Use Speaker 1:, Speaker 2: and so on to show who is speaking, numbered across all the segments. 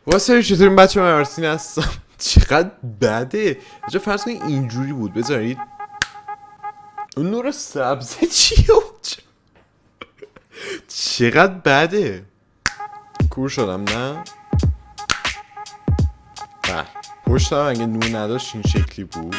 Speaker 1: واسه چطور این بچه من ارسین هستم. چقدر بده. اجا فرض کنید اینجوری بود. بذارید اون نور سبزه چیه اونجا؟ چقدر بده. کور شدم نه؟ بله پشتم اگه نور نداشت این شکلی بود.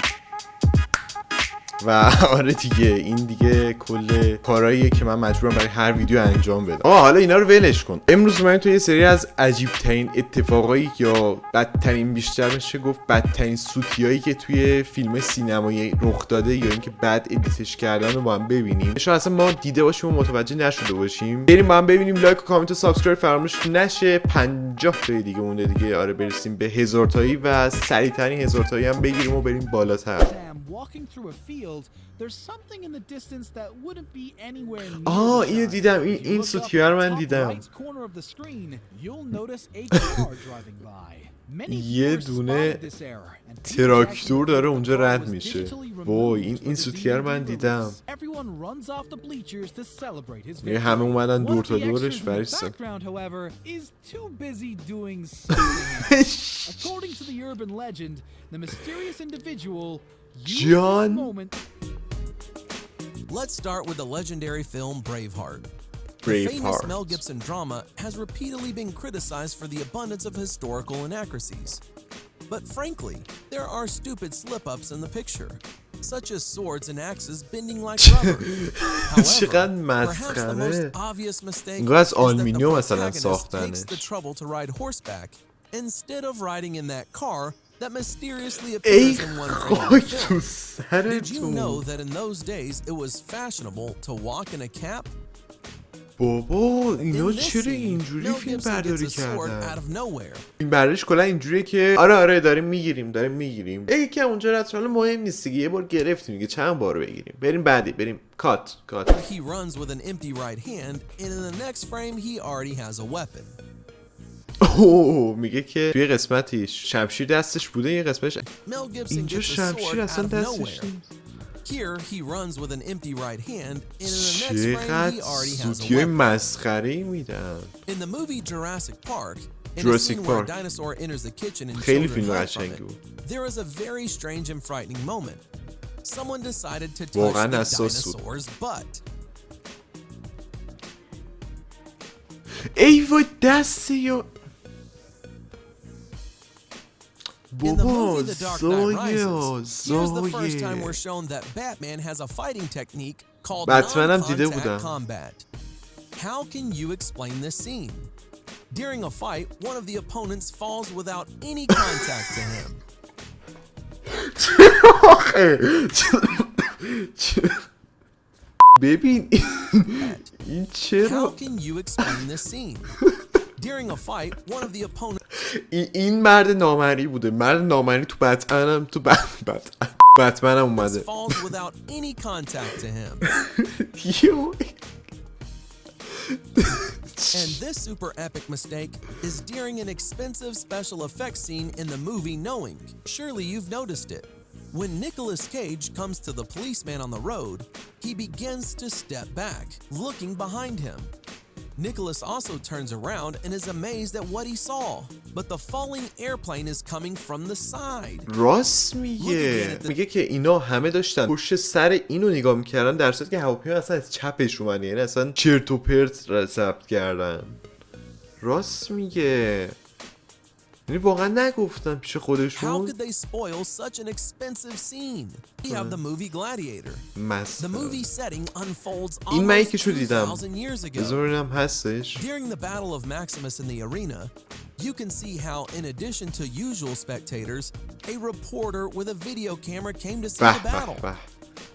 Speaker 1: و آره دیگه این دیگه کل کارهاییه که من مجبورم برای هر ویدیو انجام بدم. حالا اینا رو ولش کن. امروز من تو یه سری از عجیب ترین اتفاقایی یا بدترین، بیشتر میشه گفت بدترین سوتیایی که توی فیلم سینمایی رخ داده یا اینکه بد ادیتش کردن رو با هم ببینیم. شاید اصلا ما دیده باشیم و متوجه نشده باشیم. بریم با هم ببینیم. لایک و کامنت و سابسکرایب فراموش نشه. 50 تایی دیگه مونده دیگه. آره برسیم به 1000 تایی و سریع‌ترین 1000 تایی هم بگیریم و بریم بالاتر.
Speaker 2: Walking through a field, there's something in the distance that wouldn't be anywhere near.
Speaker 1: اینو دیدم. این سوتی‌ها رو من دیدم. یه دونه تراکتور داره اونجا رد میشه. وای این سوتی‌ها رو من دیدم. یه همه اومدن دور تا دورش بریستن. John.
Speaker 3: Let's start with the legendary film Braveheart. The famous Mel Gibson drama has repeatedly been criticized for the abundance of historical inaccuracies. But frankly, there are stupid slip-ups in the picture, such as swords and axes bending like rubber. However, perhaps the most obvious mistake is that the protagonist takes the trouble to ride horseback instead of riding in that car that mysteriously appears in one frame of the film. Did you know that in those days it was fashionable to walk in a cap?
Speaker 1: بابا اینا چرا اینجوری فیلم برداری کردن؟ این برداریش کلا اینجوریه که آره داریم میگیریم. یکی اونجا رفتن مهم نیست دیگه. یه بار گرفتیم دیگه چند بار بگیریم. بریم بعدی. بریم کات.
Speaker 3: He runs with an empty right hand and in the next frame he already has a weapon.
Speaker 1: میگه که توی قسمتیش شمشیر دستش بوده، یه قسمتش اینجا شمشیر اصلا دستش نیست.
Speaker 3: Here he runs with an empty right hand and in the next frame he already has a weapon.
Speaker 1: مسخره‌ای میدن.
Speaker 3: In the movie Jurassic Park, in a scene where a dinosaur enters the kitchen and children hide from it, there is a very strange and frightening moment. Someone decided to touch the dinosaur's butt.
Speaker 1: ای وای دسته یا
Speaker 3: In the movie The Dark Knight Rises, here's the first time we're shown that Batman has a fighting technique called non-contact combat. How can you explain this scene? During a fight, one of the opponents falls without any contact to him.
Speaker 1: ببین این چرا؟
Speaker 3: How can you explain this scene? During a fight, one of the opponents.
Speaker 1: این مرد نامری بوده. مرد نامری تو بتمنم اومده.
Speaker 3: Falls without any contact to him. And this super epic mistake is during an expensive special effects scene in the movie Knowing. Surely you've noticed it. When Nicolas Cage comes to the policeman on the road, he begins to step back, looking behind him. Nicholas also turns around and is amazed at what he saw, but the falling airplane is coming from the side.
Speaker 1: راست میگه که اینا همه داشتن پشت سر اینو نگاه میکردن در صورتی که هواپیما اصلا از چپش اومده. یعنی اصلا چرت و پرت ضبط کردن. راست میگه. یعنی واقعا نگفتن پیش خودشون.
Speaker 3: How could they spoil such an expensive scene? We have the movie Gladiator. The movie setting unfolds almost 2,000 years ago.
Speaker 1: بذارم هستش.
Speaker 3: During the battle of Maximus in the arena, you can see how in addition to usual spectators, a reporter with a video camera came to see the battle.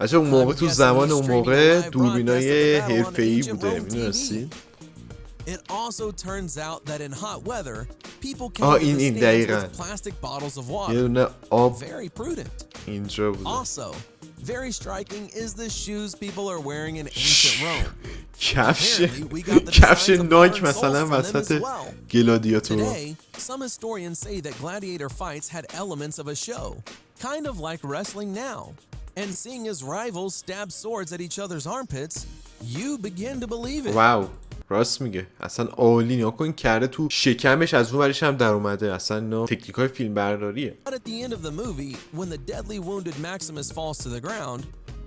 Speaker 1: اصلا اون موقع تو زمان اون موقع دوربینای حرفه‌ای بوده. می‌دونستی؟
Speaker 3: It also turns out that in hot weather, people came to the stands with plastic bottles of water. Very prudent. Also, very striking is the shoes people are wearing in ancient Rome.
Speaker 1: کفش نایک مثلا وسط گلادیاتور.
Speaker 3: Today, some historians say that gladiator fights had elements of a show, kind of like wrestling now. And seeing as rivals stab swords at each other's armpits, you begin to believe it.
Speaker 1: Wow. راست میگه، اصلا عالی. نیا کن کرده تو شکمش، از اون ورش هم در اومده. اصلا اینا تکنیکای فیلم برداریه.
Speaker 3: But at the end of the movie, when the deadly wounded Maximus falls to the ground,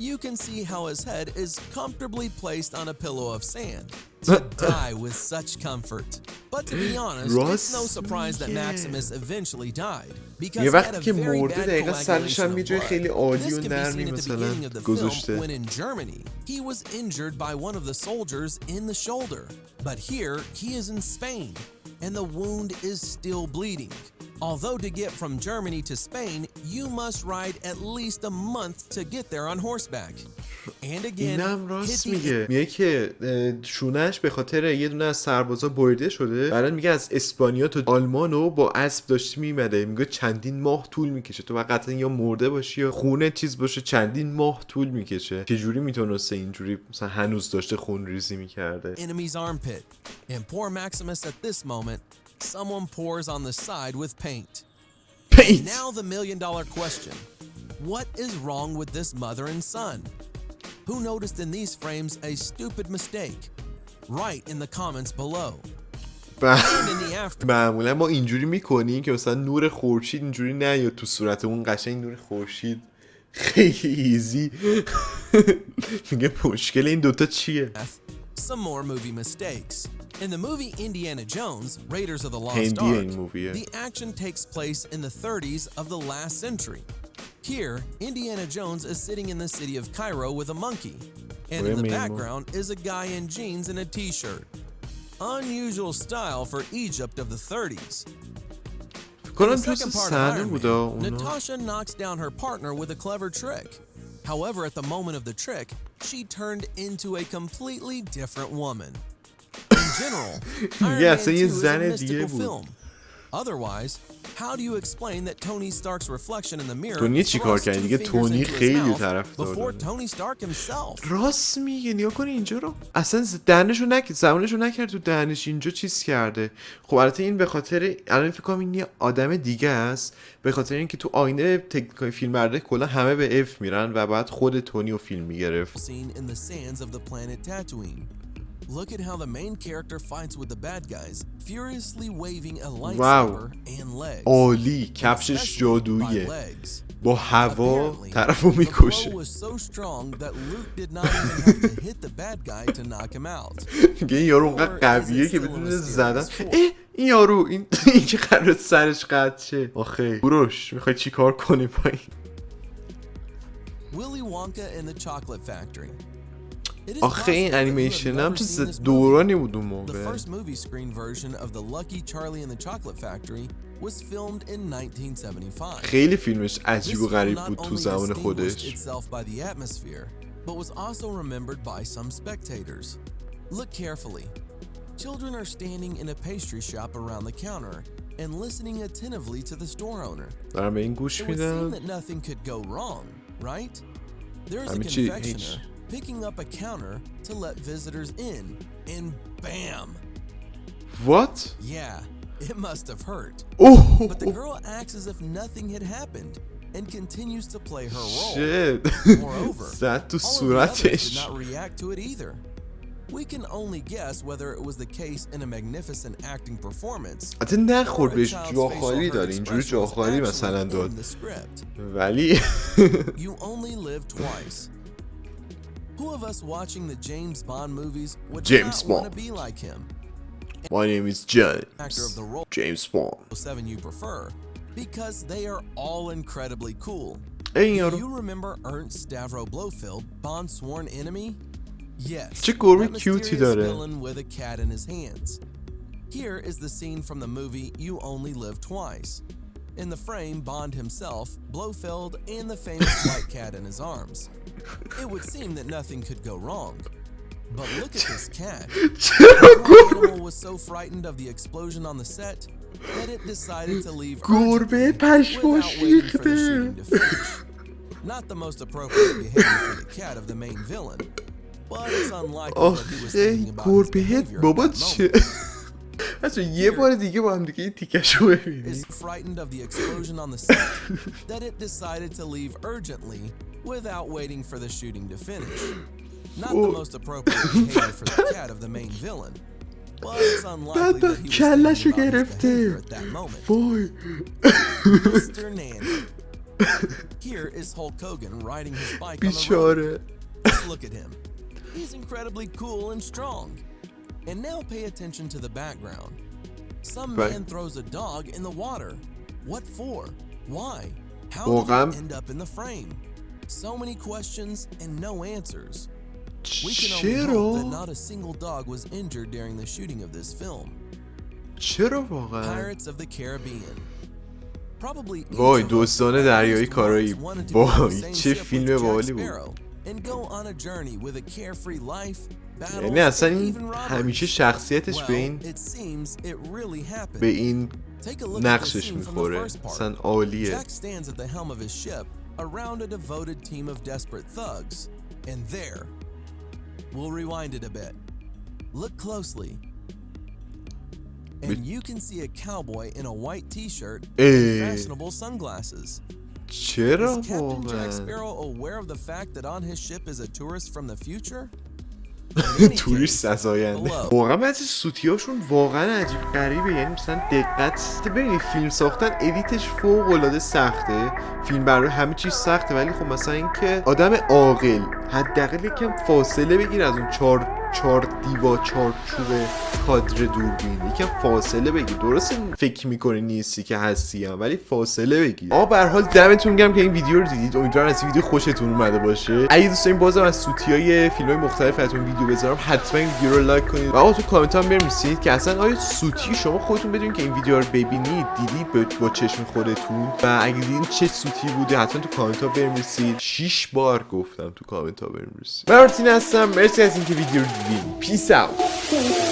Speaker 3: you can see how his head is comfortably placed on a pillow of sand to die with such comfort. But to be honest, it's no surprise that Maximus eventually died because he had a very bad coagulation of blood. This can be seen at the beginning of the film when in Germany, he was injured by one of the soldiers in the shoulder. But here, he is in Spain, and the wound is still bleeding. Although to get from Germany to Spain, you must ride at least a month to get there on horseback. And again,
Speaker 1: اینم راست میگه که شونش به خاطر یه دونه از سربازا بریده شده. بعدن میگه از اسپانیا تا آلمانو با اسب داشت میمده. میگه چندین ماه طول میکشه، تو قطعا یا مرده باشی یا خونه چیز باشه، چندین ماه طول میکشه. چه جوری میتونسته اینجوری مثلا هنوز داشته خون ریزی میکرده؟
Speaker 3: Enemy's armpit. And poor Maximus at this moment, someone pours on the side with paint. Now the $1,000,000 question. What is wrong with this mother and son? Who noticed in these frames a stupid mistake? Write in the comments below.
Speaker 1: معمولا ما اینجوری میکنیم که مثلا نور خورشید اینجوری نیاد تو صورتمون، قشنگ نور خورشید خیلی ایزی. میگه مشکل این دوتا چیه؟
Speaker 3: Some more movie mistakes. In the movie Indiana Jones, Raiders of the Lost Ark, the action takes place in the 30s of the last century. Here, Indiana Jones is sitting in the city of Cairo with a monkey, and in the background is a guy in jeans and a t-shirt. Unusual style for Egypt of the 30s. In the second part of Iron Man, Natasha knocks down her partner with a clever trick. However, at the moment of the trick, she turned into a completely different woman. In general, Iron Man 2 is a mystical film. Otherwise, how do you explain that Tony Stark's reflection in the mirror thrust 2 fingers into his mouth before Tony Stark himself?
Speaker 1: راست میگه. نیا کن اینجا رو اصلا دهنشو نکرد، زبانشو نکرد تو دهنش، اینجا چیز کرده. خب البته این به خاطر الان فکر کنم این یه آدم دیگه است، به خاطر اینکه تو آینه تکنیکای فیلم برداری کلا همه به اف میرن و بعد خود تونی رو فیلم میگرفت.
Speaker 3: Look at how the main character fights with the bad guys, furiously waving a lightsaber and legs.
Speaker 1: عالی، کفشش جادوییه. با هوا طرفو میکشه. میگه این یارو اونقدر قویه که بدون زدن این یارو این که قرار سرش قطع شه. آخه بروش میخوای چی کار کنی با این؟
Speaker 3: Willy Wonka and the Chocolate Factory.
Speaker 1: آخه این انیمیشن هم چه دورانی بود اون موقع.
Speaker 3: The first movie screen version of the Lucky Charlie and the Chocolate Factory was filmed in 1975.
Speaker 1: خیلی فیلمش عجیب و غریب بود تو زمان خودش.
Speaker 3: itself by the atmosphere, but was also remembered by some spectators. Look carefully. Children are standing in a pastry shop around the counter and listening attentively to the store owner.
Speaker 1: دارم به این گوش میدم.
Speaker 3: It would seem that nothing could go wrong, right? There is a confectioner picking up a counter to let visitors in, and bam!
Speaker 1: What?
Speaker 3: Yeah, it must have hurt.
Speaker 1: Oh!
Speaker 3: But the girl acts as if nothing had happened and continues to play her role.
Speaker 1: Shit.
Speaker 3: Moreover,
Speaker 1: زد تو
Speaker 3: all of the others did
Speaker 1: صورتش.
Speaker 3: not react to it either. We can only guess whether it was the case in a magnificent acting performance.
Speaker 1: حتی نخورد بهش جا خالی داد، اینجوری جا خالی مثلا داد. ولی
Speaker 3: You only live twice. Who of us watching the James Bond movies would not want to be like him?
Speaker 1: My name is James.
Speaker 3: Actor of the role
Speaker 1: James Bond.
Speaker 3: 7 you prefer, because they are all incredibly cool.
Speaker 1: Do
Speaker 3: you remember Ernst Stavro Blofeld, Bond's sworn enemy? Yes.
Speaker 1: چه گربه
Speaker 3: that
Speaker 1: کیوتی
Speaker 3: mysterious
Speaker 1: داره.
Speaker 3: villain with a cat in his hands. Here is the scene from the movie You Only Live Twice. In the frame, Bond himself, Blofeld, and the famous white cat in his arms. It would seem that nothing could go wrong. But look at this cat. The animal was so frightened of the explosion on the set that it decided to leave urgently without waiting for the shooting to finish. Not the most appropriate behavior for the cat of the main villain, but it's unlikely that he was thinking about his behavior at that moment.
Speaker 1: بچه یه بار دیگه با هم دیگه این تیکشو ببینیم.
Speaker 3: Is frightened of the explosion on the set that it decided to leave urgently without waiting for the shooting to finish. Not the most appropriate behavior for the cat of the main villain, but it's unlikely
Speaker 1: بعد
Speaker 3: that he was
Speaker 1: کلشو
Speaker 3: thinking about his
Speaker 1: گرفته.
Speaker 3: behavior at that moment.
Speaker 1: وای
Speaker 3: Mr. Nanny. Here is Hulk Hogan riding his bike on the road.
Speaker 1: بیچاره.
Speaker 3: Just look at him. He's incredibly cool and strong. And now pay attention to the background. Some
Speaker 1: Right.
Speaker 3: man throws a dog in the water. What for? Why? How
Speaker 1: واقعاً.
Speaker 3: did it end up in the frame? So many questions and no answers. We can only hope
Speaker 1: چرا؟
Speaker 3: that not a single dog was injured during the shooting of this film.
Speaker 1: چرا واقعا؟
Speaker 3: Pirates of the Caribbean. Probably each
Speaker 1: وای
Speaker 3: of us
Speaker 1: دزدان
Speaker 3: at
Speaker 1: دریایی
Speaker 3: least
Speaker 1: کارایی.
Speaker 3: once wanted to be on the
Speaker 1: وای
Speaker 3: same
Speaker 1: چه
Speaker 3: ship with
Speaker 1: فیلم
Speaker 3: Jack
Speaker 1: باحالی بود.
Speaker 3: Sparrow and go on a journey with a carefree life, battles,
Speaker 1: یعنی اصلا
Speaker 3: and
Speaker 1: این
Speaker 3: even robberies.
Speaker 1: همیشه شخصیتش به
Speaker 3: Well,
Speaker 1: این
Speaker 3: it seems it really happened.
Speaker 1: به این
Speaker 3: Take a look at the
Speaker 1: نقشش
Speaker 3: scene from the
Speaker 1: میخوره.
Speaker 3: first part.
Speaker 1: اصلا عالیه.
Speaker 3: Jack stands at the helm of his ship around a devoted team of desperate thugs. And there, we'll rewind it a bit. Look closely. And you can see a cowboy in a white t-shirt and fashionable sunglasses.
Speaker 1: چرا
Speaker 3: Is Captain Jack
Speaker 1: واقعا؟
Speaker 3: Sparrow aware of the fact that on his ship is a tourist from the future?
Speaker 1: توریست از آینده. واقعا بعضی سوتیاشون واقعا عجیب غریبه. یعنی مثلا دقت ببینید فیلم ساختن ادیتش فوق العاده سخته. فیلم برای همه چیز سخته ولی خب مثلا اینکه آدم عاقل حداقل یکم فاصله بگیر از اون چهار دیوار چوب کادر دوربین یکم فاصله بگیر. درسته فکر میکنی نیستی که هستی هم ولی فاصله بگیر. به هر حال دمتون گرم که این ویدیو رو دیدید. امیدوارم از این ویدیو خوشتون اومده باشه. اگه دوست دارین بازم از سوتیای فیلم‌های مختلف براتون ویدیو بذارم حتما این ویدیو رو لایک کنید و تو کامنت ها بنویسید که اصلا آیا سوتی شما خودتون بدونید که این ویدیو رو ببینید دیدید با چشم خودتون و اگه دیدین چه سوتی بوده حتما تو کامنت ها بنویسید. 6 بار گفتم تو کامنت ها بنویسید. من مارتین هستم. مرسی از اینکه ویدیو رو دیدید. پیس اوت.